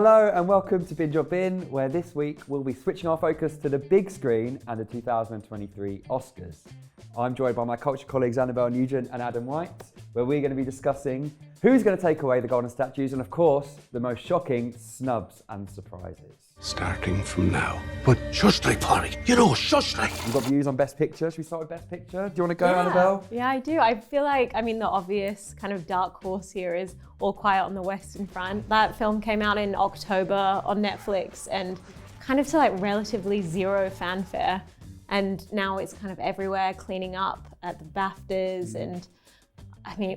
Hello and welcome to Binge or Bin, where this week we'll be switching our focus to the big screen and the 2023 Oscars. I'm joined by my culture colleagues Annabel, Nugent and Adam White, where we're going to be discussing who's going to take away the golden statues and, of course, the most shocking snubs and surprises. Starting from now. But shush like, Polly. You know, shush like. We've got views on Best Picture. Should we start with Best Picture? Do you want to go, Annabel? Yeah, I do. I feel like, the obvious kind of dark horse here is All Quiet on the Western Front. That film came out in October on Netflix and kind of to like relatively zero fanfare. And now it's kind of everywhere, cleaning up at the BAFTAs. And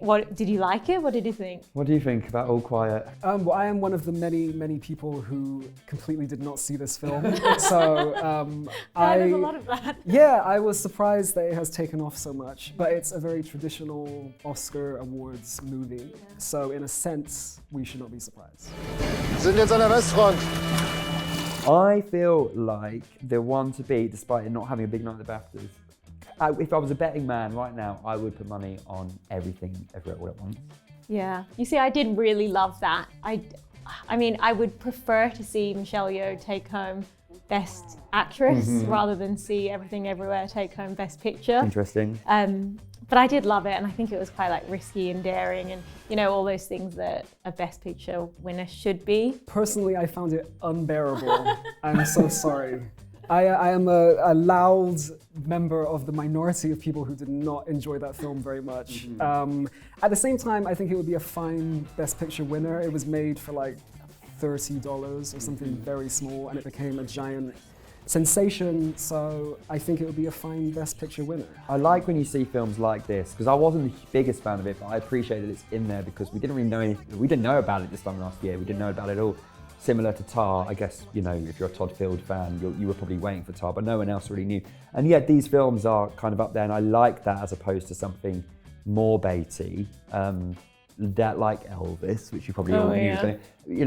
what did you like it? What did you think? What do you think about All Quiet? Well, I am one of the many people who completely did not see this film. So there's a lot of that. Yeah, I was surprised that it has taken off so much. But it's a very traditional Oscar Awards movie. Yeah. So in a sense, we should not be surprised. Sind jetzt an der Westfront. I feel like the one to beat, despite it not having a big night at the BAFTAs, if I was a betting man right now, I would put money on Everything, Everywhere, All at Once. Yeah. You see, I did really love that. I would prefer to see Michelle Yeoh take home Best Actress rather than see Everything, Everywhere take home Best Picture. Interesting. But I did love it, and I think it was quite like risky and daring and, all those things that a Best Picture winner should be. Personally, I found it unbearable. I'm so sorry. I am a loud member of the minority of people who did not enjoy that film very much. At the same time, I think it would be a fine Best Picture winner. It was made for like $30 or something very small, and it became a giant sensation, so I think it would be a fine Best Picture winner. I like when you see films like this, because I wasn't the biggest fan of it, but I appreciate that it's in there because we didn't really know anything. We didn't know about it this time last year. We didn't know about it at all. Similar to Tar, I guess, if you're a Todd Field fan, you were probably waiting for Tar, but no one else really knew. And yet these films are kind of up there, and I like that as opposed to something more baity, that like Elvis, which you probably all knew.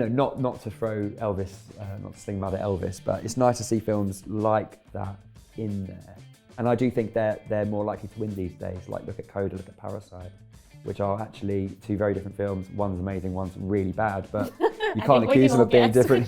Not to throw Elvis, not to sing about it Elvis, but it's nice to see films like that in there. And I do think they're more likely to win these days. Like look at Coda, look at Parasite, which are actually two very different films. One's amazing, one's really bad, but you can't accuse them of being different.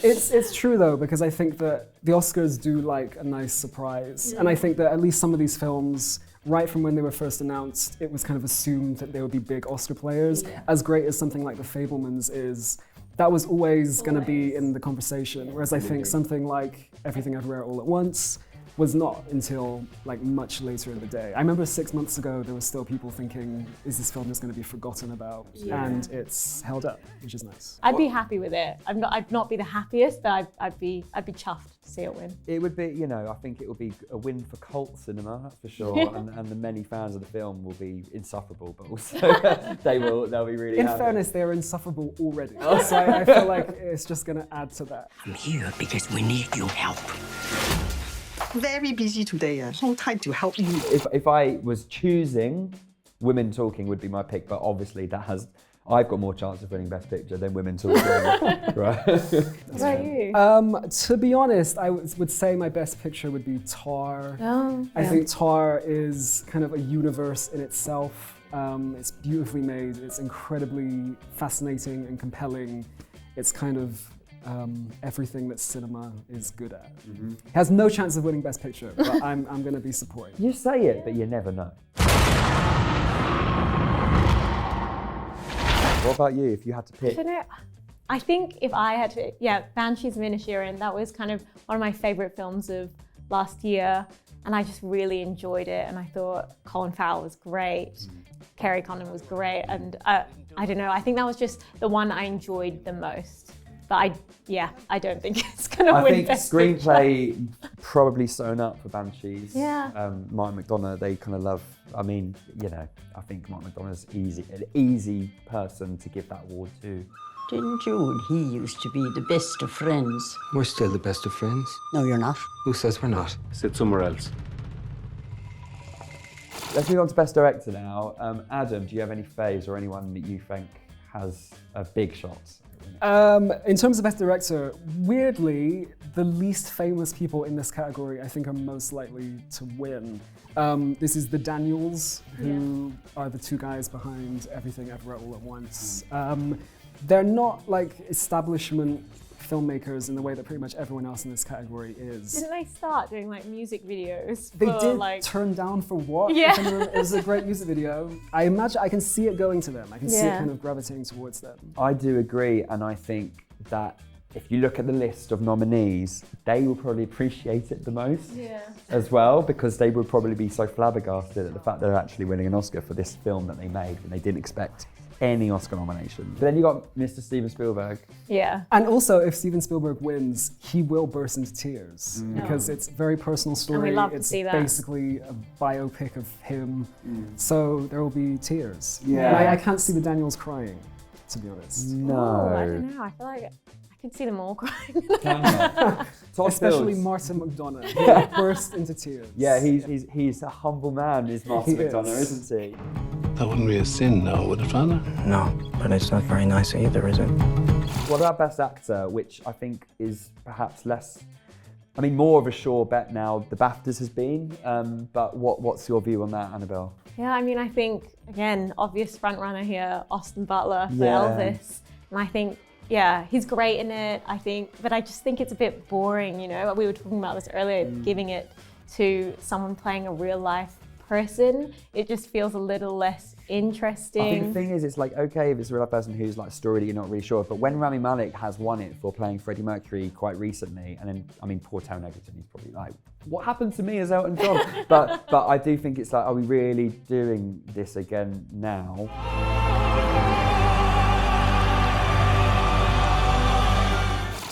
It's true though, because I think that the Oscars do like a nice surprise. And I think that at least some of these films, right from when they were first announced, it was kind of assumed that they would be big Oscar players. Yeah. As great as something like The Fabelmans is, that was always going to be in the conversation. Whereas I think something like Everything Everywhere All at Once was not until like much later in the day. I remember 6 months ago there were still people thinking, is this film just going to be forgotten about? Yeah. And it's held up, which is nice. I'd be happy with it. I'd not be the happiest, but I'd be chuffed to see it win. It would be, I think it would be a win for cult cinema, that's for sure. and the many fans of the film will be insufferable, but also they'll be really In happy. fairness, they're insufferable already. So I feel like it's just going to add to that. I'm here because we need your help. Very busy today. No time to help you. If I was choosing, Women Talking would be my pick, but obviously I've got more chance of winning Best Picture than Women Talking. Right? What about you? To be honest, I would say my Best Picture would be Tar. I think Tar is kind of a universe in itself. It's beautifully made. It's incredibly fascinating and compelling. It's kind of everything that cinema is good at. It has no chance of winning Best Picture, but I'm going to be supporting. You say it, but you never know. What about you, if you had to pick? I don't know. I think if I had to, Banshees of Inisherin, that was kind of one of my favorite films of last year, and I just really enjoyed it, and I thought Colin Farrell was great, Kerry Condon was great, and I don't know, I think that was just the one I enjoyed the most. But I don't think it's going to win Best Picture. Screenplay probably sewn up for Banshees. Yeah. Martin McDonagh, they kind of love. I think Martin McDonagh's an easy person to give that award to. Didn't you and he used to be the best of friends? We're still the best of friends. No, you're not. Who says we're not? Sit somewhere else. Let's move on to Best Director now. Adam, do you have any faves or anyone that you think has a big shot? In terms of Best Director, weirdly, the least famous people in this category I think are most likely to win. This is the Daniels, who are the two guys behind Everything Everywhere All at Once. they're not like establishment filmmakers in the way that pretty much everyone else in this category is. Didn't they start doing like music videos? They for, did like... Turn Down for What? Yeah. It was a great music video. I imagine I can see it going to them. I can see it kind of gravitating towards them. I do agree, and I think that if you look at the list of nominees, they will probably appreciate it the most as well, because they would probably be so flabbergasted at the fact they're actually winning an Oscar for this film that they made when they didn't expect any Oscar nomination. But then you got Mr. Steven Spielberg. Yeah. And also, if Steven Spielberg wins, he will burst into tears because it's a very personal story. And we love to it's see that. basically a biopic of him, so there will be tears. Yeah. And I can't see the Daniels crying, to be honest. No. Oh, I don't know. I feel like I could see them all crying. Todd Especially Fields. Martin McDonagh. He burst into tears. Yeah, he's a humble man, is Martin He McDonagh, is. isn't he? That wouldn't be a sin now, would it, Father? No, but it's not very nice either, is it? What about Best Actor, which I think is perhaps more of a sure bet now the BAFTAs has been, but what's your view on that, Annabel? Yeah, I mean, I think, again, obvious front runner here, Austin Butler for Yeah. Elvis. And I think, yeah, he's great in it, I think, but I just think it's a bit boring, you know? We were talking about this earlier, giving it to someone playing a real life person. It just feels a little less interesting. I think the thing is, it's like, okay, if it's a real person who's like a story that you're not really sure of, but when Rami Malek has won it for playing Freddie Mercury quite recently, and then, I mean, poor Taron Egerton, he's probably like, what happened to me as Elton John? but I do think it's like, are we really doing this again now?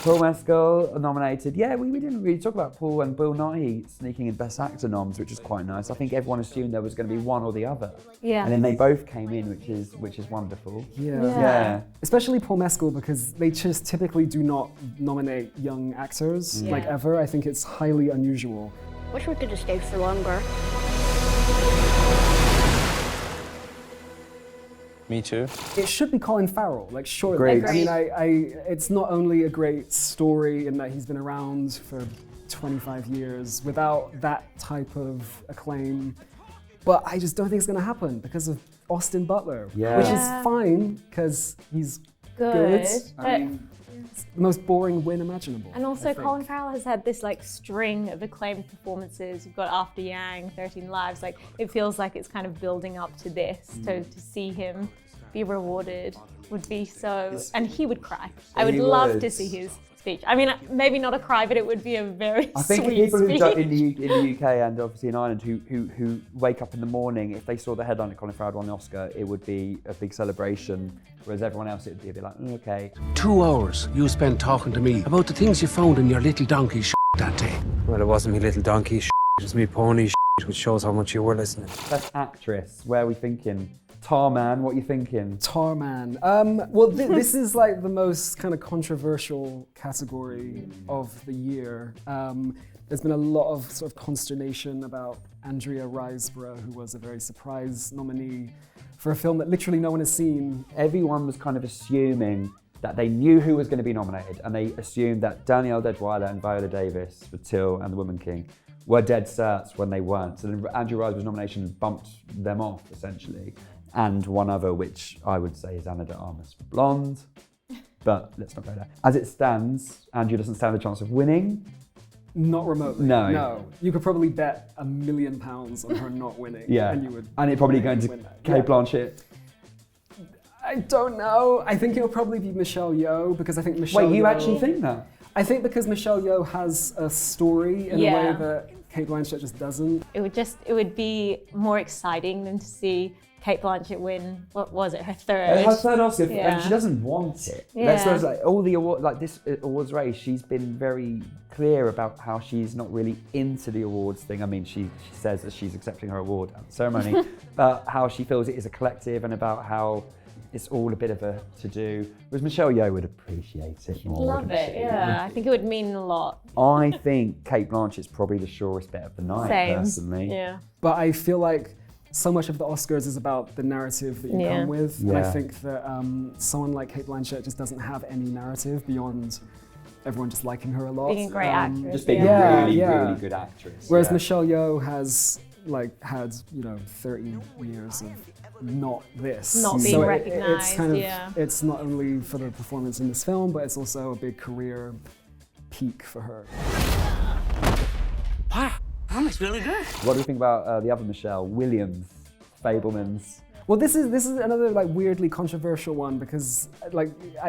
Paul Mescal nominated. Yeah, we didn't really talk about Paul and Bill Nighy sneaking in Best Actor noms, which is quite nice. I think everyone assumed there was going to be one or the other. Yeah. And then they both came in, which is wonderful. Yeah. Especially Paul Mescal, because they just typically do not nominate young actors, like ever. I think it's highly unusual. Wish we could have stayed for longer. Me too. It should be Colin Farrell, like surely. Great. I mean, it's not only a great story in that he's been around for 25 years without that type of acclaim, but I just don't think it's going to happen because of Austin Butler, which is fine because he's good. I mean, it's the most boring win imaginable. And also Colin Farrell has had this like string of acclaimed performances. You've got After Yang, 13 Lives. Like it feels like it's kind of building up to this. To see him be rewarded would be so, and he would cry. I would love to see his speech. I mean, maybe not a cry, but it would be a very I think sweet people speech. who in the UK and obviously in Ireland who wake up in the morning, if they saw the headline that Colin Farrell won the Oscar, it would be a big celebration. Whereas everyone else, it would be a bit like, okay. 2 hours you spent talking to me about the things you found in your little donkey that day. Well, it wasn't me little donkey it was me pony which shows how much you were listening. Best Actress, where are we thinking? Tarman, what are you thinking? Tarman. Well, this is like the most kind of controversial category of the year. There's been a lot of sort of consternation about Andrea Riseborough, who was a very surprise nominee for a film that literally no one has seen. Everyone was kind of assuming that they knew who was going to be nominated, and they assumed that Danielle Deadwyler and Viola Davis for Till and The Woman King were dead certs when they weren't. So then Andrew Riseborough's nomination bumped them off, essentially. And one other, which I would say is Anna de Armas for Blonde, but let's not go there. As it stands, Andrew doesn't stand a chance of winning. Not remotely. No. You could probably bet £1 million on her not winning. Yeah. And you would. And it probably going to win that. Kate Blanchett. I don't know. I think it'll probably be Michelle Yeoh because I think Michelle. Wait, you Yeoh, actually think that? I think because Michelle Yeoh has a story in a way that Kate Blanchett just doesn't. It would be more exciting than to see Kate Blanchett win, what was it, her third? Her third Oscar, Yeah. and she doesn't want it. Yeah. Let's go, like, all the award, like this awards race, she's been very clear about how she's not really into the awards thing. I mean, she says that she's accepting her award at the ceremony, but how she feels it is a collective and about how it's all a bit of a to-do. Whereas Michelle Yeoh would appreciate it more. Love wouldn't it, she? yeah. I think it would mean a lot. I think Kate Blanchett's probably the surest bet of the night, Same. personally. Yeah. But I feel like so much of the Oscars is about the narrative that you come with. And I think that someone like Kate Blanchett just doesn't have any narrative beyond everyone just liking her a lot. Being a great actress. Just being Yeah, a really, yeah. really good actress. Whereas yeah. Michelle Yeoh has like had 30 years of not this, Not being recognised. It's kind of it's not only for the performance in this film, but it's also a big career peak for her. Wow, that looks really good. What do you think about the other Michelle Williams, Fabelmans? Well, this is another like weirdly controversial one because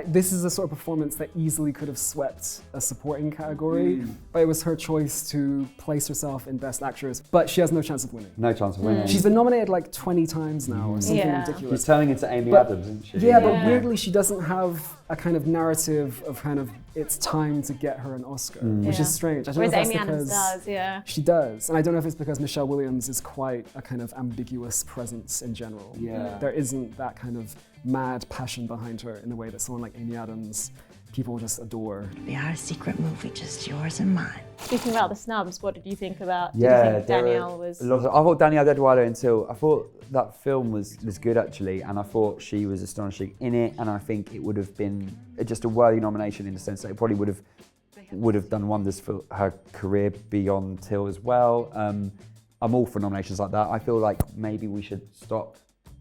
this is a sort of performance that easily could have swept a supporting category, but it was her choice to place herself in Best Actress, but she has no chance of winning. No chance of winning. She's been nominated like 20 times now or something ridiculous. She's turning into Amy Adams, isn't she? Yeah, but weirdly she doesn't have a kind of narrative of kind of it's time to get her an Oscar, which is strange. I don't know if that's Amy because Adams does, she does, and I don't know if it's because Michelle Williams is quite a kind of ambiguous presence in general. Yeah. There isn't that kind of mad passion behind her in the way that someone like Amy Adams, people just adore. We are a secret movie, just yours and mine. Speaking about the snubs, what did you think about? Yeah, did you think Danielle was? I thought Danielle Deadwyler I thought that film was good actually, and I thought she was astonishing in it, and I think it would have been just a worthy nomination in the sense that it probably would have done wonders for her career beyond Till as well. I'm all for nominations like that. I feel like maybe we should stop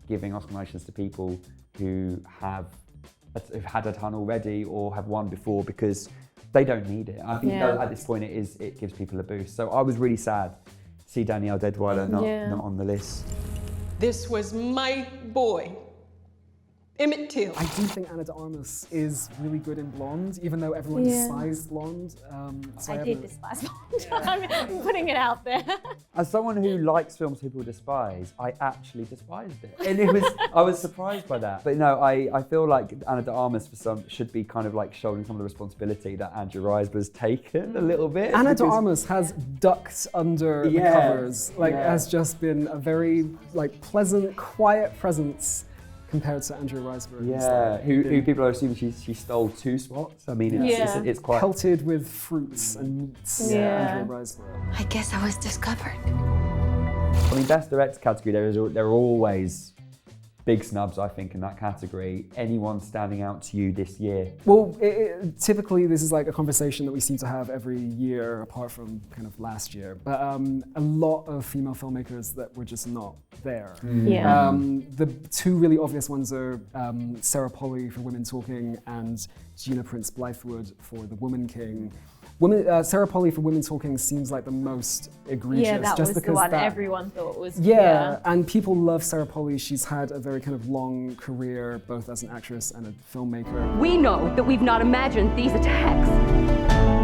giving Oscar nominations to people who have had a ton already or have won before because they don't need it. I think at this point it gives people a boost. So I was really sad to see Danielle Deadwyler not on the list. This was my boy, Emmett Till. I do think Ana de Armas is really good in Blonde, even though everyone despised Blonde. I did despise Blonde. I'm putting it out there. As someone who likes films people despise, I actually despised it. And I was surprised by that. But no, I feel like Ana de Armas should be kind of like shouldering some of the responsibility that Andrew Riseborough's taken a little bit. Ana de Armas has ducked under the covers, has just been a very pleasant, quiet presence compared to Andrew Riseborough. Yeah, who people are assuming she stole 2 spots. I mean, it's quite... pelted with fruits and meats, Andrew Riseborough. I guess I was discovered. I mean, Best Director category, there are always big snubs, I think, in that category. Anyone standing out to you this year? Well, typically this is like a conversation that we seem to have every year, apart from kind of last year. But a lot of female filmmakers that were just not there. Yeah. The 2 really obvious ones are Sarah Polley for Women Talking and Gina Prince Blythewood for The Woman King. Sarah Polley for Women Talking seems like the most egregious. Yeah, that just was because the one everyone thought was. Yeah, and people love Sarah Polley. She's had a very kind of long career, both as an actress and a filmmaker. We know that we've not imagined these attacks.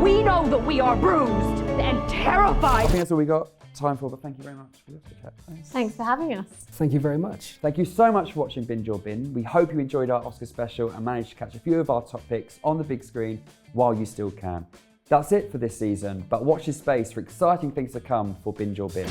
We know that we are bruised and terrified. I think that's all we got time for, but thank you very much for the Oscar chat. Thanks for having us. Thank you very much. Thank you so much for watching Binge or Bin. We hope you enjoyed our Oscar special and managed to catch a few of our top picks on the big screen while you still can. That's it for this season, but watch this space for exciting things to come for Binge or Bin.